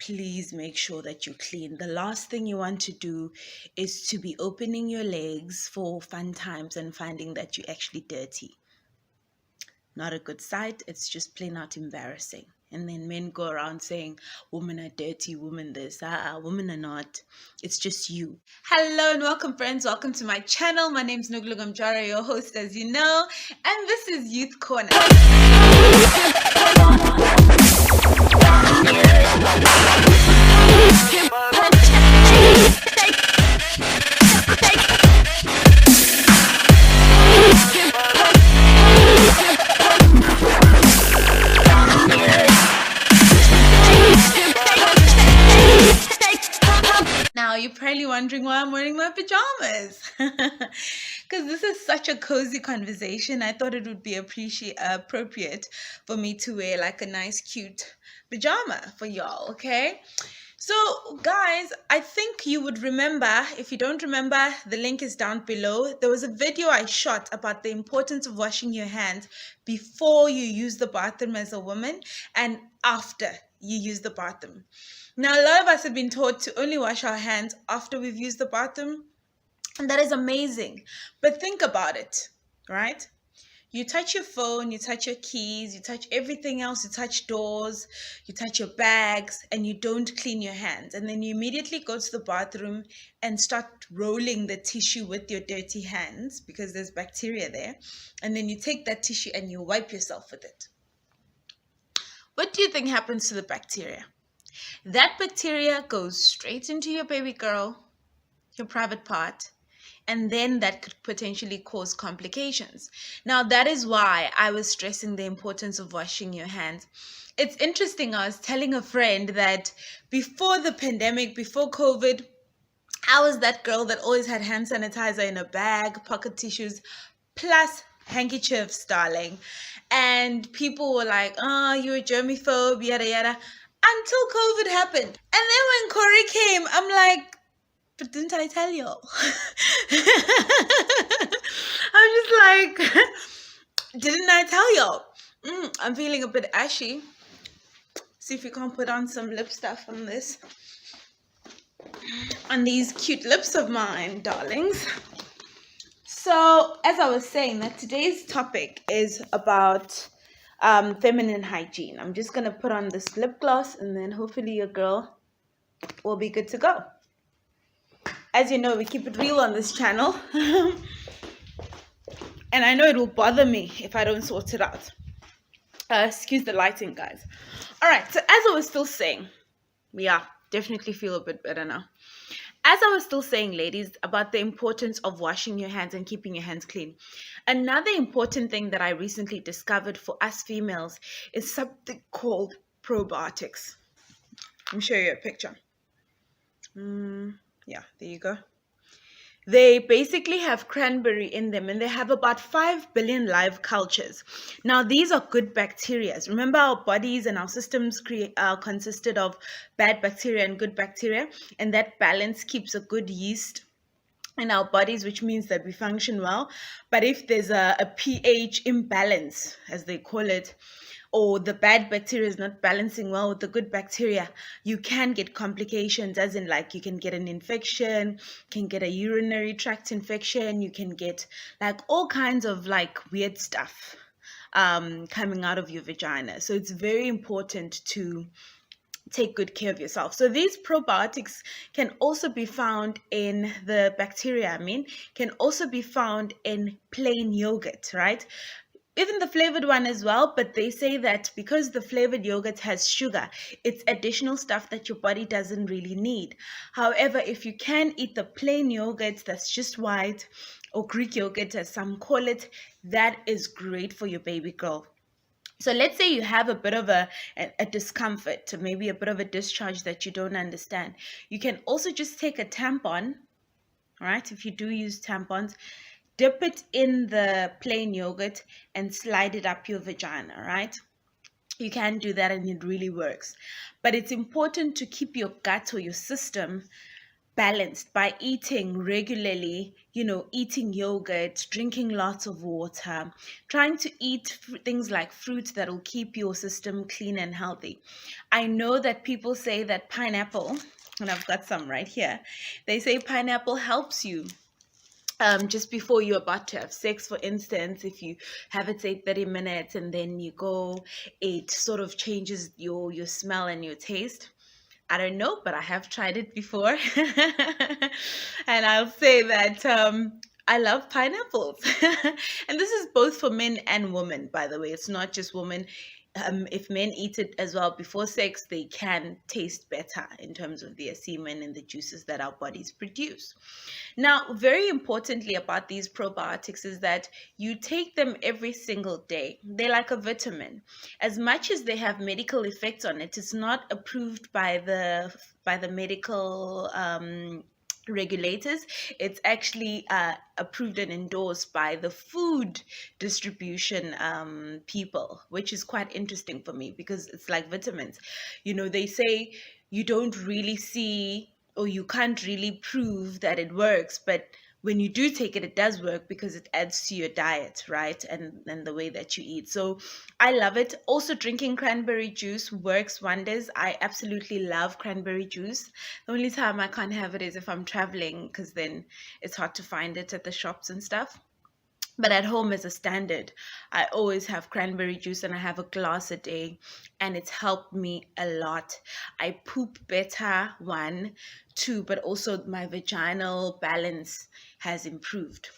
please make sure that you clean. The last thing you want to do is to be opening your legs for fun times and finding that you're actually dirty. Not a good sight. It's just plain out embarrassing. And then men go around saying, women are dirty, women this, women are not. It's just you. Hello and welcome, friends. Welcome to my channel. My name is Nokulunga I, your host, as you know. And this is Youth Corner. Now, you're probably wondering why I'm wearing my pajamas. Because this is such a cozy conversation. I thought it would be appropriate for me to wear like a nice, cute pajama for y'all, okay? So, guys, I think you would remember. If you don't remember, the link is down below. There was a video I shot about the importance of washing your hands before you use the bathroom as a woman and after you use the bathroom. Now, a lot of us have been taught to only wash our hands after we've used the bathroom, and that is amazing. But think about it, right? You touch your phone, you touch your keys, you touch everything else, you touch doors, you touch your bags, and you don't clean your hands. And then you immediately go to the bathroom and start rolling the tissue with your dirty hands because there's bacteria there. And then you take that tissue and you wipe yourself with it. What do you think happens to the bacteria? That bacteria goes straight into your baby girl, your private part, and then that could potentially cause complications. Now, that is why I was stressing the importance of washing your hands. It's interesting, I was telling a friend that before the pandemic, before COVID, I was that girl that always had hand sanitizer in a bag, pocket tissues, plus handkerchiefs, darling. And people were like, oh, you're a germaphobe, yada, yada. Until COVID happened. And then when Corey came, I'm like, but didn't I tell y'all? I'm just like, didn't I tell y'all? I'm feeling a bit ashy. See if you can't put on some lip stuff on this. On these cute lips of mine, darlings. So, as I was saying, that today's topic is about feminine hygiene. I'm just going to put on this lip gloss and then hopefully your girl will be good to go. As you know, we keep it real on this channel. And I know it will bother me if I don't sort it out. Excuse the lighting, guys. All right, so as I was still saying, yeah, definitely feel a bit better now. As I was still saying, ladies, about the importance of washing your hands and keeping your hands clean. Another important thing that I recently discovered for us females is something called probiotics. Let me show you a picture. Yeah, there you go. They basically have cranberry in them and they have about 5 billion live cultures. Now, these are good bacteria. Remember, our bodies and our systems consisted of bad bacteria and good bacteria, and that balance keeps a good yeast in our bodies, which means that we function well. But if there's a pH imbalance, as they call it, or the bad bacteria is not balancing well with the good bacteria, you can get complications, as in like you can get an infection, can get a urinary tract infection, you can get like all kinds of like weird stuff coming out of your vagina. So it's very important to take good care of yourself. So these probiotics can also be found in the bacteria, can also be found in plain yogurt, right? Even the flavored one as well, but they say that because the flavored yogurt has sugar, it's additional stuff that your body doesn't really need. However, if you can eat the plain yogurt that's just white, or Greek yogurt as some call it, that is great for your baby girl. So let's say you have a bit of a discomfort, maybe a bit of a discharge that you don't understand. You can also just take a tampon, right? If you do use tampons, dip it in the plain yogurt and slide it up your vagina, right? You can do that and it really works. But it's important to keep your gut or your system balanced by eating regularly, eating yogurt, drinking lots of water, trying to eat things like fruit that will keep your system clean and healthy. I know that people say that pineapple, and I've got some right here, they say pineapple helps you just before you're about to have sex. For instance, if you have it say 30 minutes and then you go, it sort of changes your smell and your taste. I don't know, but I have tried it before. And I'll say that I love pineapples. And this is both for men and women, by the way. It's not just women. If men eat it as well before sex, they can taste better in terms of their semen and the juices that our bodies produce. Now, very importantly about these probiotics is that you take them every single day. They're like a vitamin. As much as they have medical effects on it, it's not approved by the medical regulators. It's actually approved and endorsed by the food distribution people, which is quite interesting for me because it's like vitamins. They say you don't really see, or you can't really prove that it works, but when you do take it, it does work because it adds to your diet, right? And the way that you eat. So I love it. Also, drinking cranberry juice works wonders. I absolutely love cranberry juice. The only time I can't have it is if I'm traveling, because then it's hard to find it at the shops and stuff. But at home, as a standard, I always have cranberry juice and I have a glass a day, and it's helped me a lot. I poop better, 1, 2, but also my vaginal balance has improved.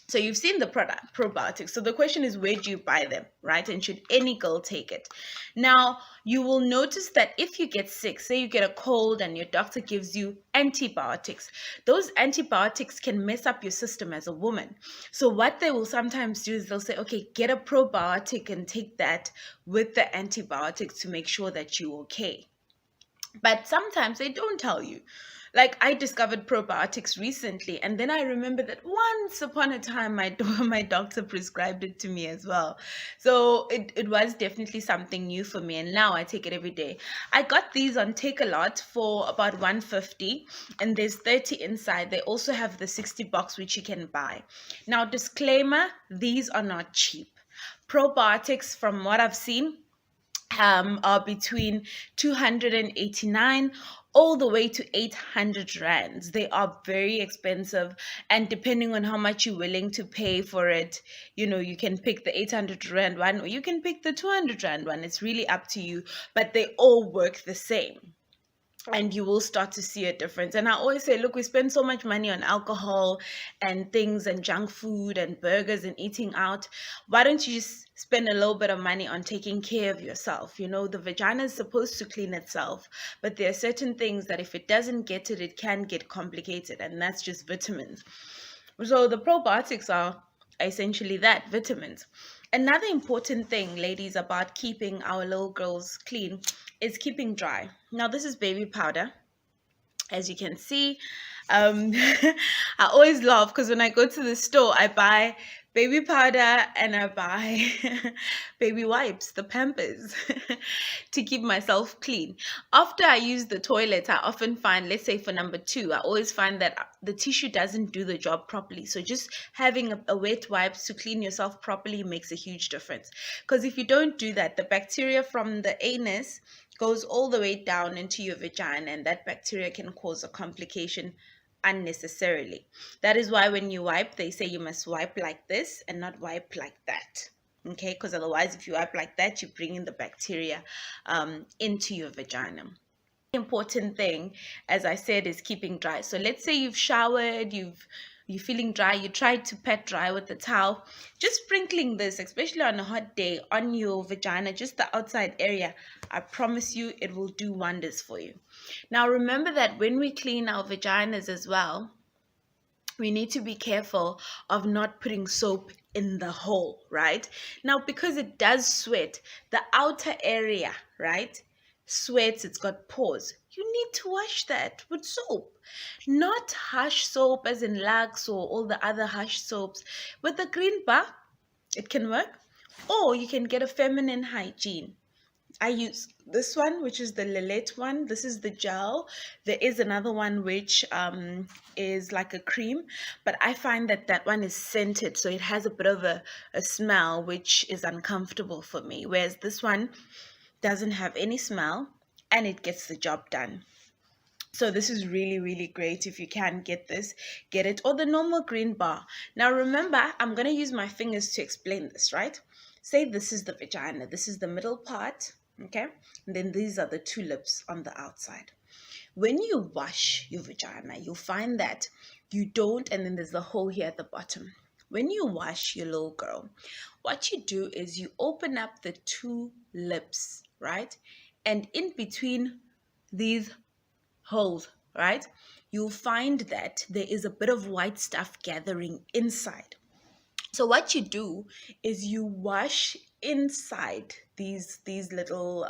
So you've seen the product, probiotics. So the question is, where do you buy them, right? And should any girl take it? Now, you will notice that if you get sick, say you get a cold and your doctor gives you antibiotics, those antibiotics can mess up your system as a woman. So what they will sometimes do is they'll say, okay, get a probiotic and take that with the antibiotics to make sure that you're okay. But sometimes they don't tell you. Like, I discovered probiotics recently, and then I remember that once upon a time my doctor prescribed it to me as well. So it was definitely something new for me, and now I take it every day. I got these on Take-A-Lot for about $150, and there's 30 inside. They also have the 60 box, which you can buy. Now, disclaimer, these are not cheap. Probiotics, from what I've seen, are between 289 all the way to 800 rands. They are very expensive, and depending on how much you're willing to pay for it, you can pick the 800 rand one or you can pick the 200 rand one. It's really up to you, but they all work the same. And you will start to see a difference. And I always say, look, we spend so much money on alcohol and things and junk food and burgers and eating out. Why don't you just spend a little bit of money on taking care of yourself? The vagina is supposed to clean itself, but there are certain things that if it doesn't get it, it can get complicated, and that's just vitamins. So the probiotics are essentially that, vitamins. Another important thing, ladies, about keeping our little girls clean is keeping dry. Now, this is baby powder. As you can see, I always laugh because when I go to the store, I buy baby powder and I buy baby wipes, the Pampers, to keep myself clean. After I use the toilet, I often find, let's say for number 2, I always find that the tissue doesn't do the job properly. So just having a wet wipe to clean yourself properly makes a huge difference. Because if you don't do that, the bacteria from the anus goes all the way down into your vagina, and that bacteria can cause a complication unnecessarily. That is why when you wipe, they say you must wipe like this and not wipe like that. Okay, because otherwise if you wipe like that, you bring in the bacteria into your vagina. Important thing, as I said, is keeping dry. So let's say you've showered, you're feeling dry, you tried to pat dry with the towel, just sprinkling this, especially on a hot day, on your vagina, just the outside area, I promise you it will do wonders for you. Now remember that when we clean our vaginas as well, we need to be careful of not putting soap in the hole, right? Now, because it does sweat, the outer area, right, sweats, it's got pores. You need to wash that with soap, not Hush soap as in Lux or all the other Hush soaps. With the green bar, it can work, or you can get a feminine hygiene. I use this one, which is the Lillet one. This is the gel. There is another one which is like a cream, but I find that that one is scented, so it has a bit of a smell which is uncomfortable for me, whereas this one doesn't have any smell and it gets the job done. So this is really, really great. If you can get this, get it. Or the normal green bar. Now remember, I'm going to use my fingers to explain this, right? Say this is the vagina. This is the middle part, okay? And then these are the two lips on the outside. When you wash your vagina, you'll find that you don't, and then there's the hole here at the bottom. When you wash your little girl, what you do is you open up the two lips, right? And in between these holes, right, you'll find that there is a bit of white stuff gathering inside. So what you do is you wash inside these little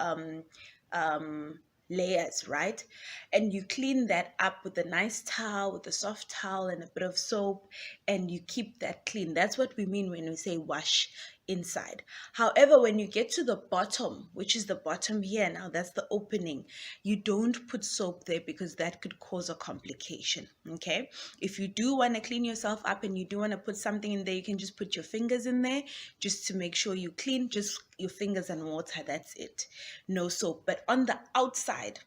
layers, right? And you clean that up with a nice towel, with a soft towel and a bit of soap, and you keep that clean. That's what we mean when we say wash inside. However, when you get to the bottom, which is the bottom here now, that's the opening, you don't put soap there because that could cause a complication. Okay, if you do want to clean yourself up and you do want to put something in there, you can just put your fingers in there just to make sure you clean, just your fingers and water. That's it, no soap. But on the outside,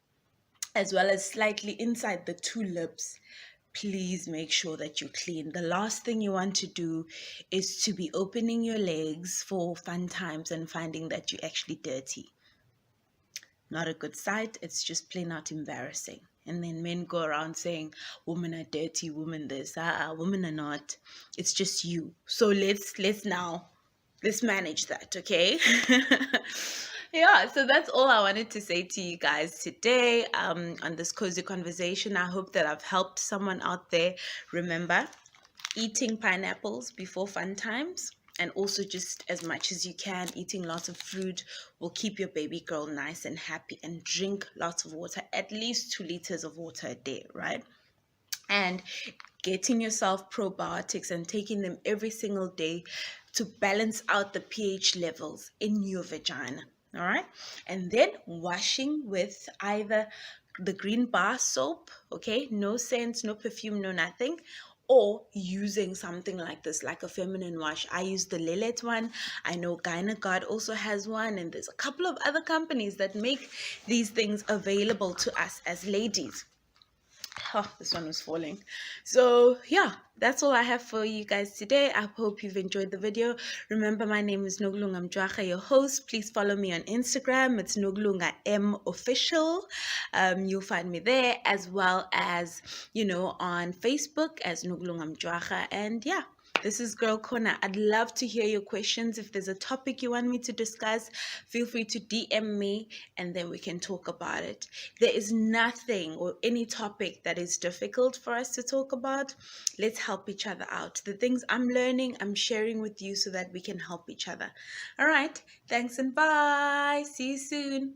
as well as slightly inside the two lips, please make sure that you clean. The last thing you want to do is to be opening your legs for fun times and finding that you're actually dirty. Not a good sight. It's just plain out embarrassing. And then men go around saying, women are dirty, women this, women are not. It's just you. So let's manage that, okay? Yeah, so that's all I wanted to say to you guys today on this cozy conversation. I hope that I've helped someone out there. Remember, eating pineapples before fun times, and also just as much as you can, eating lots of fruit will keep your baby girl nice and happy. And drink lots of water, at least 2 liters of water a day, right? And getting yourself probiotics and taking them every single day to balance out the pH levels in your vagina. All right, and then washing with either the green bar soap, okay, no scents, no perfume, no nothing, or using something like this, like a feminine wash. I use the Lillet one. I know Gynagard also has one, and there's a couple of other companies that make these things available to us as ladies. Oh, this one was falling. So yeah, that's all I have for you guys today. I hope you've enjoyed the video. Remember, my name is Nokulunga I, your host. Please follow me on Instagram. It's Nokulunga M official. You'll find me there, as well as, on Facebook as Nokulunga. And yeah, this is Girl Corner. I'd love to hear your questions. If there's a topic you want me to discuss, feel free to DM me and then we can talk about it. There is nothing or any topic that is difficult for us to talk about. Let's help each other out. The things I'm learning, I'm sharing with you so that we can help each other. All right. Thanks and bye. See you soon.